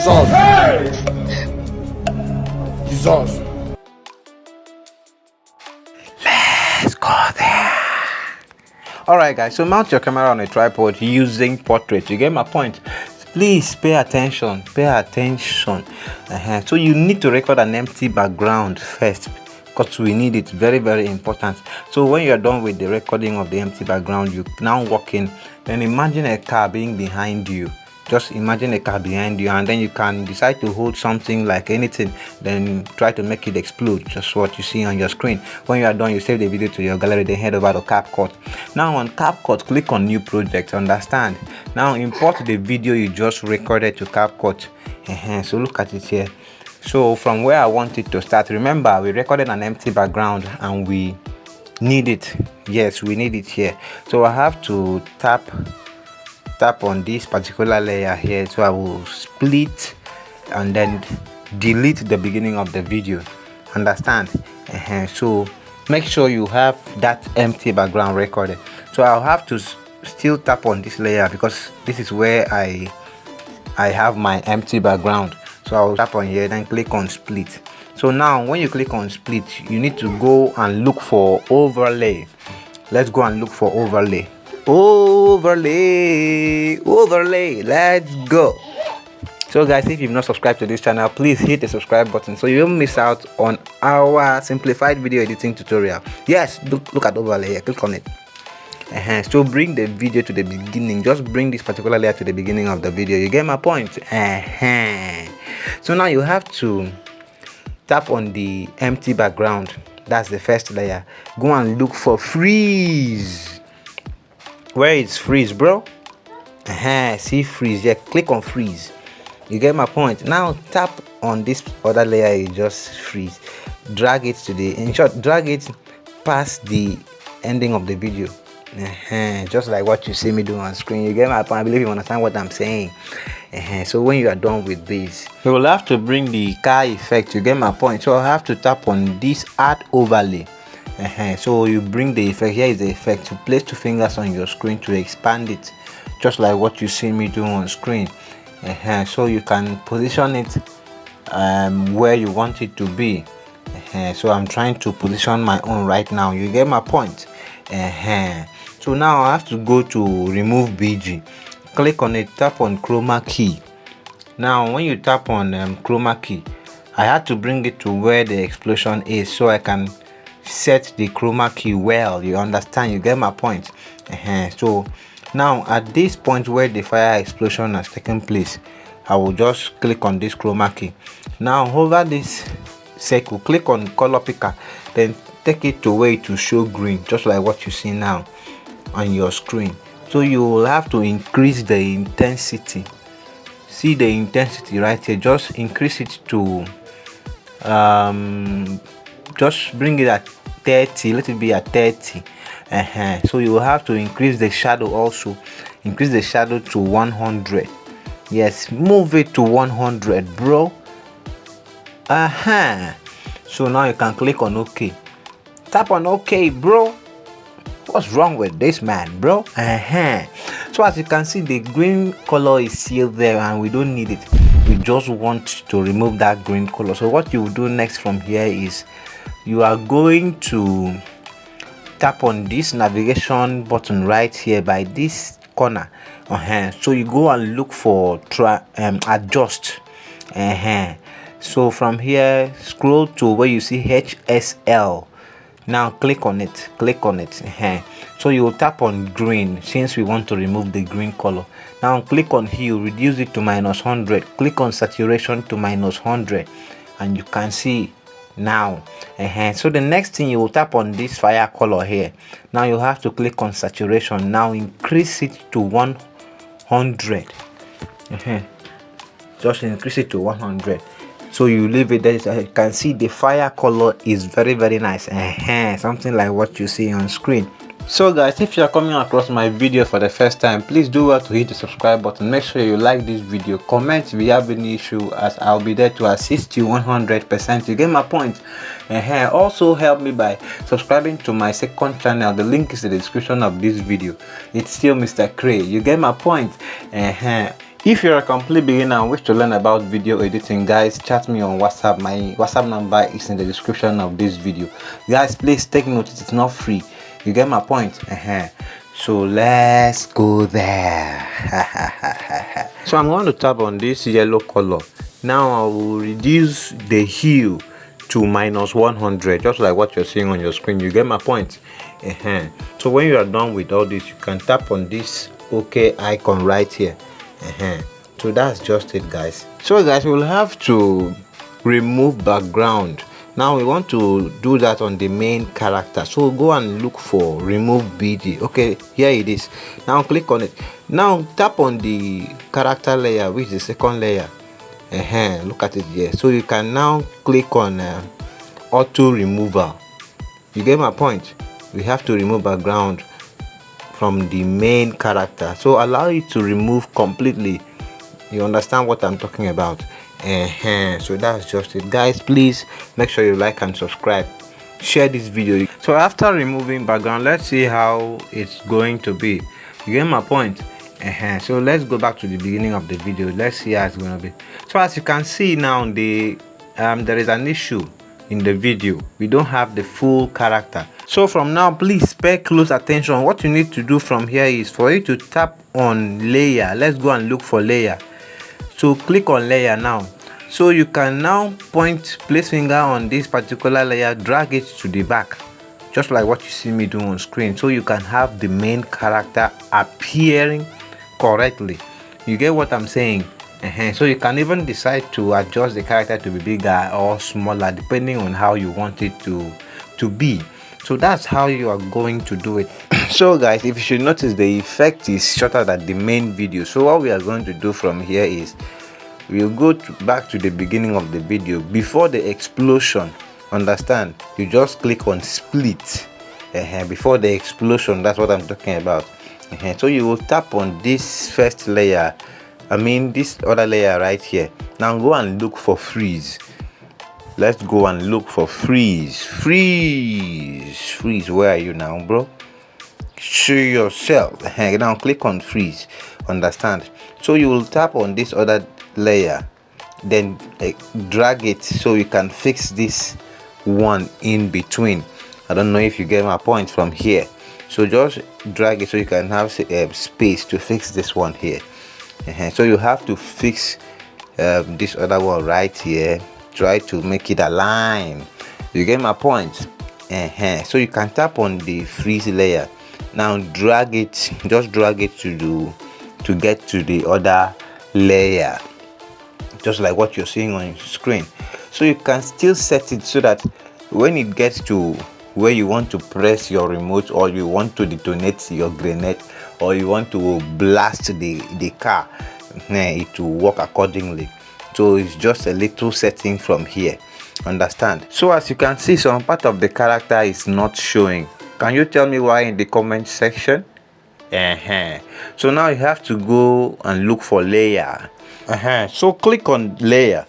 Jesus. Jesus. Let's go there. Alright guys, so mount your camera on a tripod using portrait. You get my point? Please pay attention. So you need to record an empty background first, because we need it. Very important. So when you're done with the recording of the empty background, you now walk in. Then imagine a car being behind you. Just imagine a car behind you, and then you can decide to hold something like anything, then try to make it explode, just what you see on your screen. When you are done, you save the video to your gallery, then head over to CapCut. Now on CapCut, click on new project. Understand? Now import the video you just recorded to CapCut. So look at it here. So from where I want it to start, remember we recorded an empty background and we need it. Yes, we need it here. So I have to tap on this particular layer here. So I will split and then delete the beginning of the video. Understand? So make sure you have that empty background recorded. So I'll have to still tap on this layer because this is where I have my empty background. So I'll tap on here, then click on split. So now when you click on split, you need to go and look for overlay. Let's go and look for overlay. Overlay, let's go. So guys, if you've not subscribed to this channel, please hit the subscribe button so you don't miss out on our simplified video editing tutorial. Yes, look at overlay here, click on it. So bring the video to the beginning. Just bring this particular layer to the beginning of the video. You get my point? So now you have to tap on the empty background. That's the first layer. Go and look for freeze. Where is freeze, bro? See freeze here. Click on freeze. You get my point? Now tap on this other layer you just freeze. Drag it to the, in short, drag it past the ending of the video. Just like what you see me do on screen. You get my point? I believe you understand what I'm saying. So when you are done with this, you will have to bring the car effect. You get my point? So I have to tap on this add overlay. So you bring the effect. Here is the effect. You place two fingers on your screen to expand it, just like what you see me do on screen. So you can position it where you want it to be. So I'm trying to position my own right now. You get my point? So now I have to go to remove BG. Click on it, tap on chroma key. Now when you tap on chroma key, I had to bring it to where the explosion is so I can set the chroma key well. You understand? You get my point? So now at this point where the fire explosion has taken place, I will just click on this chroma key. Now over this circle, click on color picker, then take it to where it will show green, just like what you see now on your screen. So you will have to increase the intensity. See the intensity right here. Just increase it to just bring it at 30. Let it be at 30. So you will have to increase the shadow also. Increase the shadow to 100. Yes, move it to 100, bro. So now you can click on OK. Tap on OK, bro. What's wrong with this man, bro? So as you can see, the green color is still there and we don't need it. We just want to remove that green color. So what you will do next from here is you are going to tap on this navigation button right here by this corner. So you go and look for adjust. So from here, scroll to where you see HSL. Now click on it. So you will tap on green since we want to remove the green color. Now click on hue, reduce it to -100. Click on saturation to -100, and you can see now. So the next thing, you will tap on this fire color here. Now you have to click on saturation. Now increase it to 100. Just increase it to 100. So you leave it there. You can see the fire color is very nice. Something like what you see on screen. So guys, if you are coming across my video for the first time, please do well to hit the subscribe button. Make sure you like this video, comment if you have any issue, as I'll be there to assist you 100%. You get my point? Also help me by subscribing to my second channel. The link is in the description of this video. It's still Mr. Cray. You get my point? If you're a complete beginner and wish to learn about video editing, guys, chat me on WhatsApp. My WhatsApp number is in the description of this video. Guys, please take note, it's not free. You get my point? So let's go there. So I'm going to tap on this yellow color. Now I will reduce the hue to -100, just like what you're seeing on your screen. You get my point? So when you are done with all this, you can tap on this OK icon right here. So that's just it, guys. So guys, we'll have to remove background. Now we want to do that on the main character, so go and look for remove BG. Okay, here it is. Now click on it. Now tap on the character layer, which is the second layer. Look at it here. So you can now click on auto removal. You get my point? We have to remove background from the main character, so allow it to remove completely. You understand what I'm talking about? So that's just it, guys. Please make sure you like and subscribe, share this video. So after removing background, let's see how it's going to be. You get my point? So let's go back to the beginning of the video. Let's see how it's going to be. So as you can see now, there is an issue in the video. We don't have the full character. So from now, please pay close attention. What you need to do from here is for you to tap on layer. Let's go and look for layer. So click on layer now. So you can now place finger on this particular layer, drag it to the back, just like what you see me do on screen, so you can have the main character appearing correctly. You get what I'm saying? So you can even decide to adjust the character to be bigger or smaller depending on how you want it to be. So that's how you are going to do it. So guys, if you should notice, the effect is shorter than the main video. So what we are going to do from here is we'll go back to the beginning of the video before the explosion. Understand? You just click on split before the explosion. That's what I'm talking about. So you will tap on this first layer, this other layer right here. Now go and look for freeze. Let's go and look for freeze. Freeze, where are you now, bro? Show yourself. Now click on freeze. Understand? So you will tap on this other layer, then drag it so you can fix this one in between. I don't know if you get my point from here. So just drag it so you can have space to fix this one here. So you have to fix this other one right here. Try to make it align. You get my point? So you can tap on the freeze layer. Now drag it, just drag it to get to the other layer, just like what you're seeing on your screen. So you can still set it so that when it gets to where you want to press your remote, or you want to detonate your grenade, or you want to blast the car, it will work accordingly. So it's just a little setting from here. Understand? So as you can see, some part of the character is not showing. Can you tell me why in the comment section? So now you have to go and look for layer. So click on layer.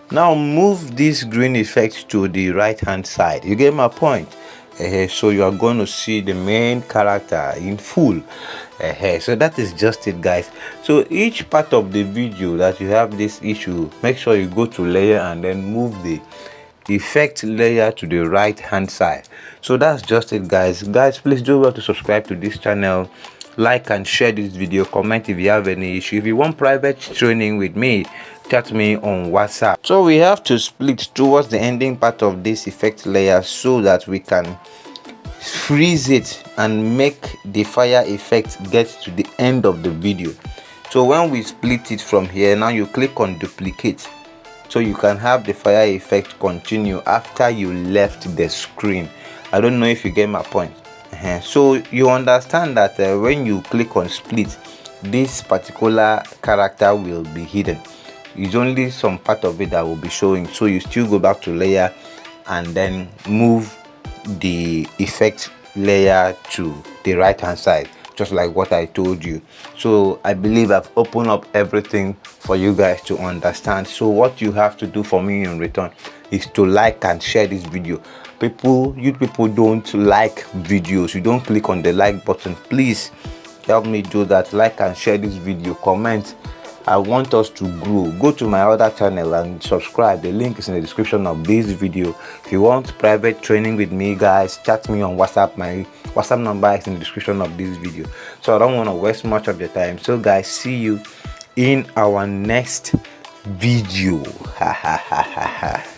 Now move this green effect to the right hand side. You get my point? So you are going to see the main character in full. So that is just it, guys. So each part of the video that you have this issue, make sure you go to layer and then move the effect layer to the right hand side. So that's just it, guys. Please do well to subscribe to this channel, like and share this video, comment if you have any issue. If you want private training with me, chat me on WhatsApp. So we have to split towards the ending part of this effect layer so that we can freeze it and make the fire effect get to the end of the video. So when we split it from here, now you click on duplicate, so you can have the fire effect continue after you left the screen. I don't know if you get my point. So you understand that when you click on split, this particular character will be hidden. It's only some part of it that will be showing. So you still go back to layer and then move the effect layer to the right hand side, just like what I told you. So I believe I've opened up everything for you guys to understand. So what you have to do for me in return is to like and share this video. You people don't like videos, you don't click on the like button. Please help me do that. Like and share this video, comment I want us to grow. Go to my other channel and subscribe. The link is in the description of this video. If you want private training with me, guys, chat me on WhatsApp. My WhatsApp number is in the description of this video. So I don't want to waste much of your time. So guys, see you in our next video. Ha ha ha ha ha.